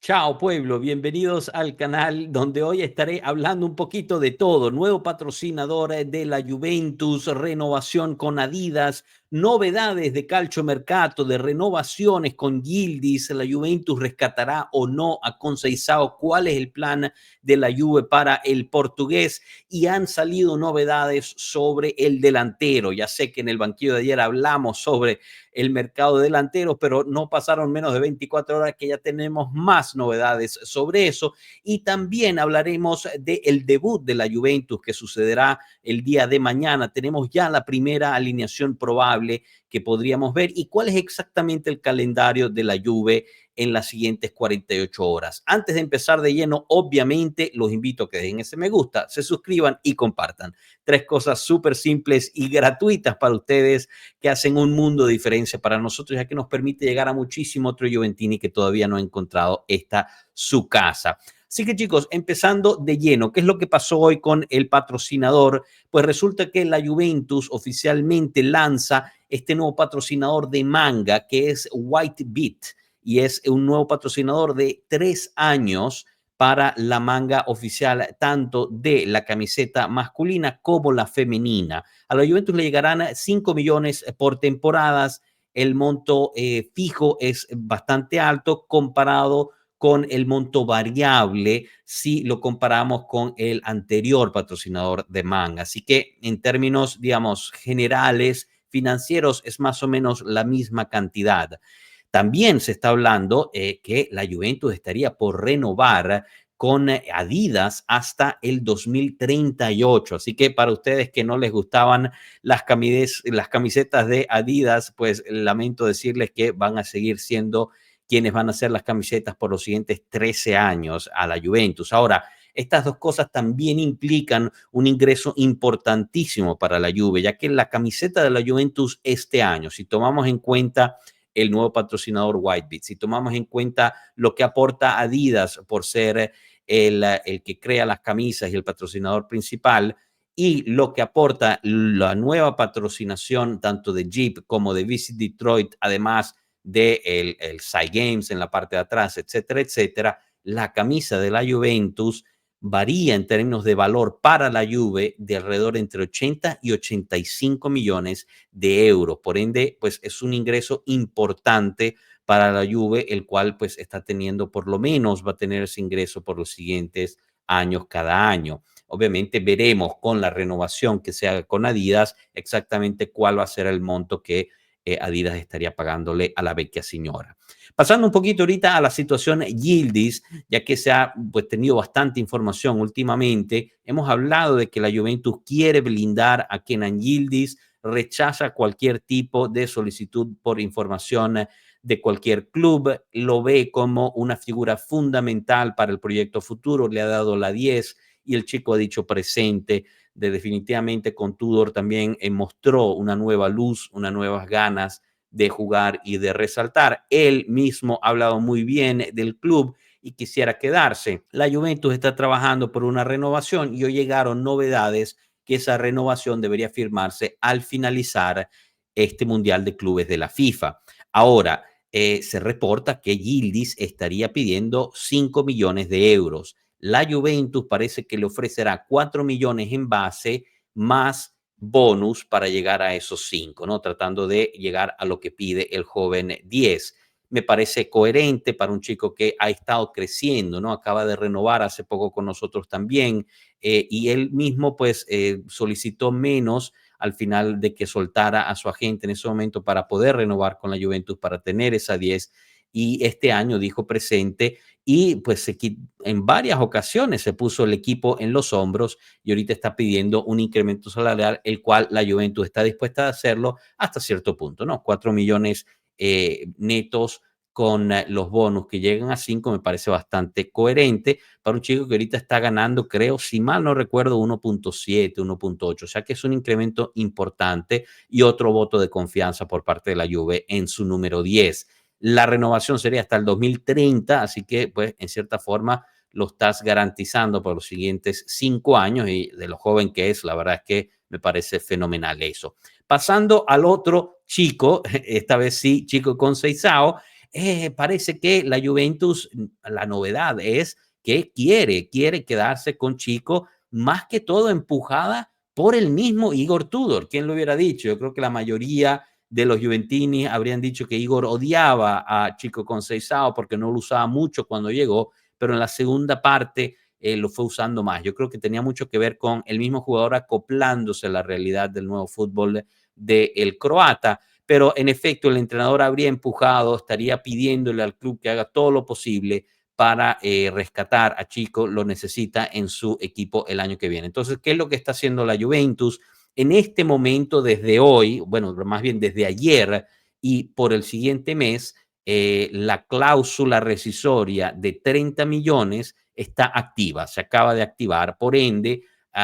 Chao pueblo, bienvenidos al canal donde hoy estaré hablando un poquito de todo. Nuevo patrocinador de la Juventus, renovación con Adidas, novedades de Calciomercato, de renovaciones con Yildiz. La Juventus rescatará o no a Conceição. ¿Cuál es el plan de la Juve para el portugués? Y han salido novedades sobre el delantero. Ya sé que en el banquillo de ayer hablamos sobre el mercado de delanteros, pero no pasaron menos de 24 horas que ya tenemos más novedades sobre eso. Y también hablaremos del debut de la Juventus que sucederá el día de mañana. Tenemos ya la primera alineación probable que podríamos ver y cuál es exactamente el calendario de la Juve en las siguientes 48 horas. Antes de empezar de lleno, obviamente los invito a que dejen ese me gusta, se suscriban y compartan. Tres cosas súper simples y gratuitas para ustedes que hacen un mundo de diferencia para nosotros, ya que nos permite llegar a muchísimo otro Juventini que todavía no ha encontrado su casa. Así que chicos, empezando de lleno, ¿qué es lo que pasó hoy con el patrocinador? Pues resulta que la Juventus oficialmente lanza este nuevo patrocinador de manga que es Whitebit y es un nuevo patrocinador de 3 años para la manga oficial tanto de la camiseta masculina como la femenina. A la Juventus le llegarán 5 millones por temporadas. El monto fijo es bastante alto comparado con el monto variable si lo comparamos con el anterior patrocinador de manga. Así que en términos, digamos, generales, financieros, es más o menos la misma cantidad. También se está hablando que la Juventus estaría por renovar con Adidas hasta el 2038. Así que para ustedes que no les gustaban las camisetas de Adidas, pues lamento decirles que van a seguir siendo quienes van a hacer las camisetas por los siguientes 13 años a la Juventus. Ahora, estas dos cosas también implican un ingreso importantísimo para la Juve, ya que la camiseta de la Juventus este año, si tomamos en cuenta el nuevo patrocinador Whitebit, si tomamos en cuenta lo que aporta Adidas por ser el que crea las camisas y el patrocinador principal, y lo que aporta la nueva patrocinación tanto de Jeep como de Visit Detroit, además de el Side Games en la parte de atrás, etcétera, etcétera, la camisa de la Juventus varía en términos de valor para la Juve de alrededor entre 80 y 85 millones de euros. Por ende, pues es un ingreso importante para la Juve, el cual pues está teniendo, por lo menos va a tener ese ingreso por los siguientes años cada año. Obviamente veremos con la renovación que se haga con Adidas exactamente cuál va a ser el monto que Adidas estaría pagándole a la vecchia señora. Pasando un poquito ahorita a la situación Yildiz, ya que se ha pues, tenido bastante información últimamente, hemos hablado de que la Juventus quiere blindar a Kenan Yildiz, rechaza cualquier tipo de solicitud por información de cualquier club, lo ve como una figura fundamental para el proyecto futuro, le ha dado la 10 y el chico ha dicho presente. Definitivamente con Tudor también mostró una nueva luz, unas nuevas ganas de jugar y de resaltar. Él mismo ha hablado muy bien del club y quisiera quedarse. La Juventus está trabajando por una renovación y hoy llegaron novedades que esa renovación debería firmarse al finalizar este Mundial de Clubes de la FIFA. Ahora, se reporta que Yildiz estaría pidiendo 5 millones de euros. La Juventus parece que le ofrecerá 4 millones en base más bonus para llegar a esos 5, ¿no? Tratando de llegar a lo que pide el joven 10. Me parece coherente para un chico que ha estado creciendo, ¿no? Acaba de renovar hace poco con nosotros también y él mismo pues solicitó menos al final de que soltara a su agente en ese momento para poder renovar con la Juventus, para tener esa 10 y este año dijo presente y pues en varias ocasiones se puso el equipo en los hombros y ahorita está pidiendo un incremento salarial, el cual la Juventus está dispuesta a hacerlo hasta cierto punto, ¿no? 4 millones netos con los bonos que llegan a 5 me parece bastante coherente para un chico que ahorita está ganando, creo, si mal no recuerdo, 1.7, 1.8, o sea que es un incremento importante y otro voto de confianza por parte de la Juve en su número 10. La renovación sería hasta el 2030, así que pues en cierta forma lo estás garantizando por los siguientes 5 años y de lo joven que es, la verdad es que me parece fenomenal eso. Pasando al otro chico, esta vez sí, chico Conceição, parece que la Juventus, la novedad es que quiere quedarse con Chico, más que todo empujada por el mismo Igor Tudor. ¿Quién lo hubiera dicho? Yo creo que la mayoría de los juventini habrían dicho que Igor odiaba a Chico Conceição porque no lo usaba mucho cuando llegó, pero en la segunda parte lo fue usando más. Yo creo que tenía mucho que ver con el mismo jugador acoplándose a la realidad del nuevo fútbol del croata, pero en efecto el entrenador habría empujado, estaría pidiéndole al club que haga todo lo posible para rescatar a Chico, lo necesita en su equipo el año que viene. Entonces, ¿qué es lo que está haciendo la Juventus? En este momento, desde hoy, bueno, más bien desde ayer y por el siguiente mes, la cláusula rescisoria de 30 millones está activa, se acaba de activar. Por ende,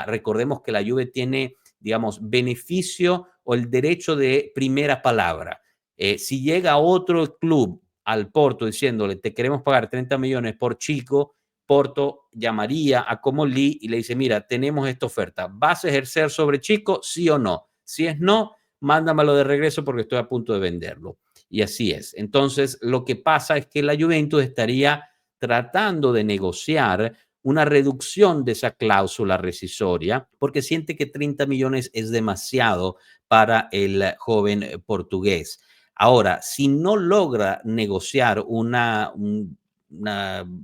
recordemos que la Juve tiene, digamos, beneficio o el derecho de primera palabra. Si llega otro club al Porto diciéndole, te queremos pagar 30 millones por Chico, Porto llamaría a Comolli y le dice, mira, tenemos esta oferta, ¿vas a ejercer sobre Chico, sí o no? Si es no, mándamelo de regreso porque estoy a punto de venderlo. Y así es. Entonces, lo que pasa es que la Juventus estaría tratando de negociar una reducción de esa cláusula rescisoria porque siente que 30 millones es demasiado para el joven portugués. Ahora, si no logra negociar una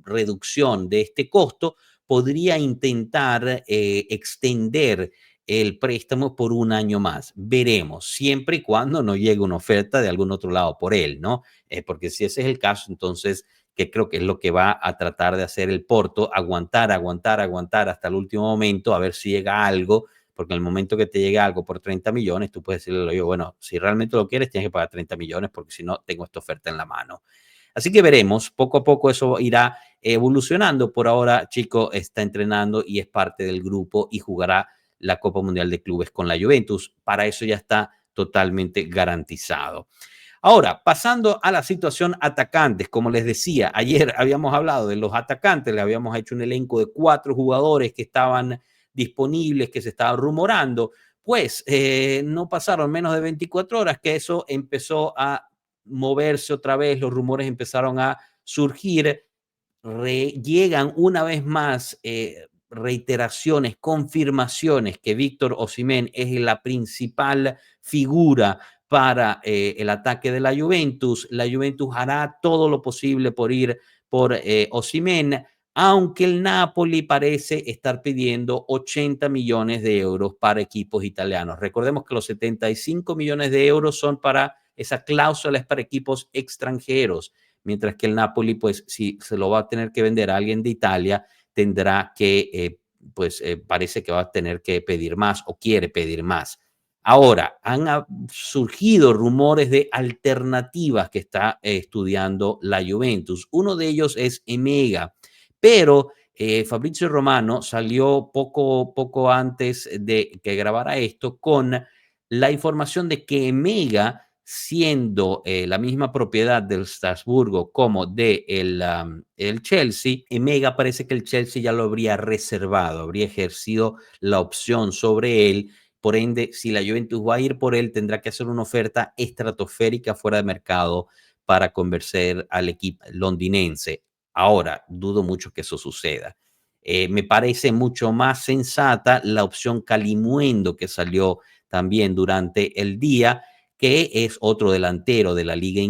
reducción de este costo, podría intentar extender el préstamo por un año más. Veremos, siempre y cuando no llegue una oferta de algún otro lado por él, ¿no? Porque si ese es el caso, entonces, que creo que es lo que va a tratar de hacer el Porto, aguantar hasta el último momento, a ver si llega algo, porque en el momento que te llegue algo por 30 millones, tú puedes decirle, bueno, si realmente lo quieres, tienes que pagar 30 millones, porque si no, tengo esta oferta en la mano. Así que veremos, poco a poco eso irá evolucionando. Por ahora, Chico está entrenando y es parte del grupo y jugará la Copa Mundial de Clubes con la Juventus. Para eso ya está totalmente garantizado. Ahora, pasando a la situación atacantes, como les decía, ayer habíamos hablado de los atacantes, le habíamos hecho un elenco de 4 jugadores que estaban disponibles, que se estaban rumorando, pues no pasaron menos de 24 horas que eso empezó a moverse otra vez, los rumores empezaron a surgir, llegan una vez más reiteraciones, confirmaciones que Víctor Osimhen es la principal figura para el ataque de la Juventus. La Juventus hará todo lo posible por ir por Osimhen, aunque el Napoli parece estar pidiendo 80 millones de euros para equipos italianos. Recordemos que los 75 millones de euros son para esa cláusula, es para equipos extranjeros, mientras que el Napoli, pues, si se lo va a tener que vender a alguien de Italia, tendrá que, parece que va a tener que pedir más o quiere pedir más. Ahora, han surgido rumores de alternativas que está estudiando la Juventus. Uno de ellos es Emega, pero Fabrizio Romano salió poco antes de que grabara esto con la información de que Emega, siendo la misma propiedad del Strasburgo como de el Chelsea, Emega parece que el Chelsea ya lo habría reservado, habría ejercido la opción sobre él. Por ende, si la Juventus va a ir por él, tendrá que hacer una oferta estratosférica fuera de mercado para convencer al equipo londinense. Ahora, dudo mucho que eso suceda. Me parece mucho más sensata la opción Calimuendo que salió también durante el día, que es otro delantero de la liga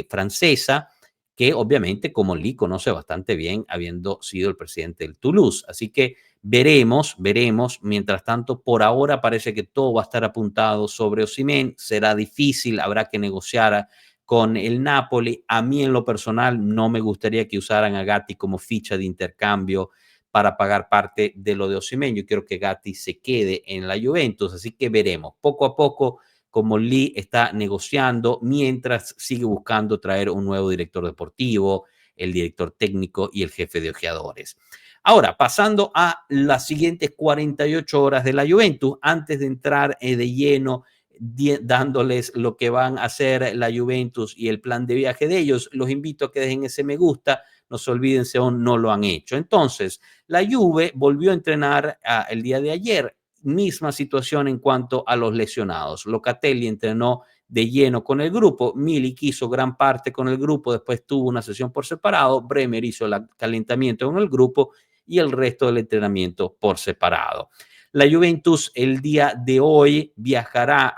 francesa, que obviamente como Lee conoce bastante bien, habiendo sido el presidente del Toulouse. Así que veremos. Mientras tanto, por ahora parece que todo va a estar apuntado sobre Osimhen. Será difícil, habrá que negociar con el Napoli. A mí en lo personal no me gustaría que usaran a Gatti como ficha de intercambio para pagar parte de lo de Osimhen. Yo quiero que Gatti se quede en la Juventus, así que veremos. Poco a poco, como Lee está negociando, mientras sigue buscando traer un nuevo director deportivo, el director técnico y el jefe de ojeadores. Ahora, pasando a las siguientes 48 horas de la Juventus, antes de entrar de lleno dándoles lo que van a hacer la Juventus y el plan de viaje de ellos, los invito a que dejen ese me gusta, no se olviden si aún no lo han hecho. Entonces, la Juve volvió a entrenar el día de ayer, misma situación en cuanto a los lesionados. Locatelli entrenó de lleno con el grupo. Milik hizo gran parte con el grupo, después tuvo una sesión por separado, Bremer hizo el calentamiento con el grupo y el resto del entrenamiento por separado. La Juventus el día de hoy viajará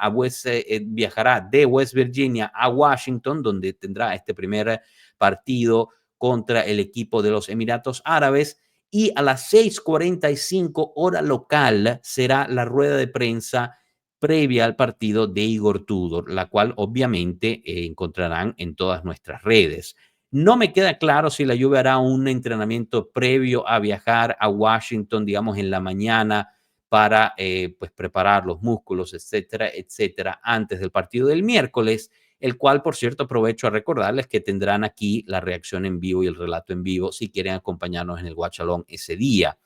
de West Virginia a Washington, donde tendrá este primer partido contra el equipo de los Emiratos Árabes, y a las 6:45 hora local será la rueda de prensa previa al partido de Igor Tudor, la cual obviamente encontrarán en todas nuestras redes. No me queda claro si la Juve hará un entrenamiento previo a viajar a Washington, digamos en la mañana, para pues preparar los músculos, etcétera, etcétera, antes del partido del miércoles, el cual, por cierto, aprovecho a recordarles que tendrán aquí la reacción en vivo y el relato en vivo si quieren acompañarnos en el Watch Along ese día.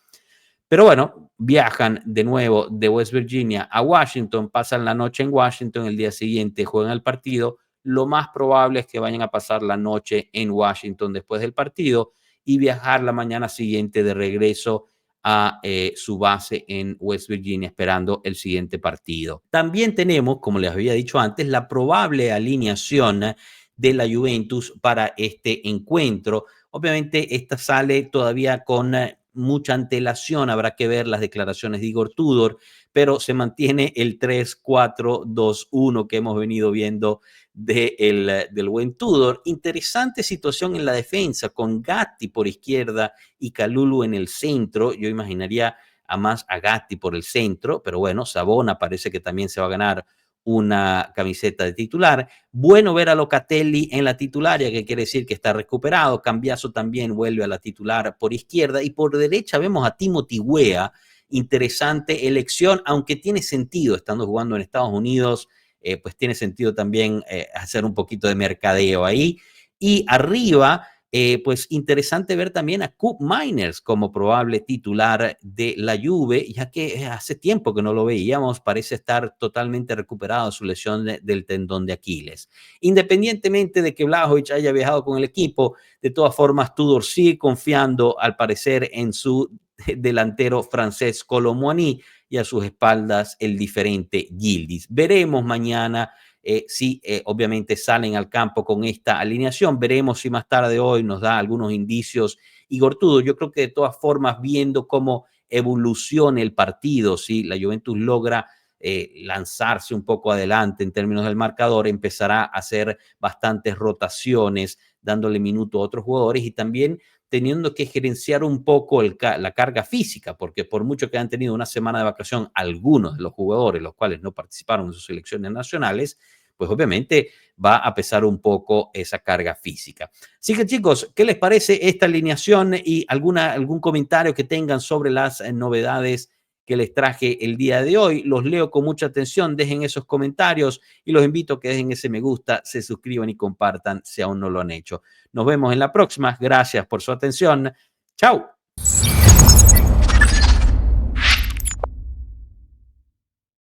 Pero bueno, viajan de nuevo de West Virginia a Washington, pasan la noche en Washington, el día siguiente juegan el partido. Lo más probable es que vayan a pasar la noche en Washington después del partido y viajar la mañana siguiente de regreso a su base en West Virginia esperando el siguiente partido. También tenemos, como les había dicho antes, la probable alineación de la Juventus para este encuentro. Obviamente esta sale todavía con mucha antelación, habrá que ver las declaraciones de Igor Tudor, pero se mantiene el 3-4-2-1 que hemos venido viendo del buen Tudor. Interesante situación en la defensa, con Gatti por izquierda y Kalulu en el centro. Yo imaginaría a Gatti por el centro, pero bueno, Sabona parece que también se va a ganar una camiseta de titular. Bueno ver a Locatelli en la titularia, que quiere decir que está recuperado. Cambiaso también vuelve a la titular por izquierda y por derecha vemos a Timothy Weah. Interesante elección, aunque tiene sentido estando jugando en Estados Unidos, pues tiene sentido también hacer un poquito de mercadeo ahí. Y arriba, pues interesante ver también a Koop Meiners como probable titular de la Juve, ya que hace tiempo que no lo veíamos, parece estar totalmente recuperado de su lesión del tendón de Aquiles. Independientemente de que Vlahovic haya viajado con el equipo, de todas formas Tudor sigue confiando al parecer en su delantero francés Kolo Muani y a sus espaldas el diferente Yildiz. Veremos mañana si obviamente salen al campo con esta alineación. Veremos si más tarde hoy nos da algunos indicios Igor Tudor. Yo creo que de todas formas, viendo cómo evoluciona el partido, si la Juventus logra lanzarse un poco adelante en términos del marcador, empezará a hacer bastantes rotaciones, dándole minuto a otros jugadores y también teniendo que gerenciar un poco la carga física, porque por mucho que han tenido una semana de vacación algunos de los jugadores, los cuales no participaron en sus selecciones nacionales, pues obviamente va a pesar un poco esa carga física. Así que chicos, ¿qué les parece esta alineación y algún comentario que tengan sobre las novedades que les traje el día de hoy? Los leo con mucha atención, dejen esos comentarios y los invito a que dejen ese me gusta, se suscriban y compartan si aún no lo han hecho. Nos vemos en la próxima. Gracias por su atención. Chao.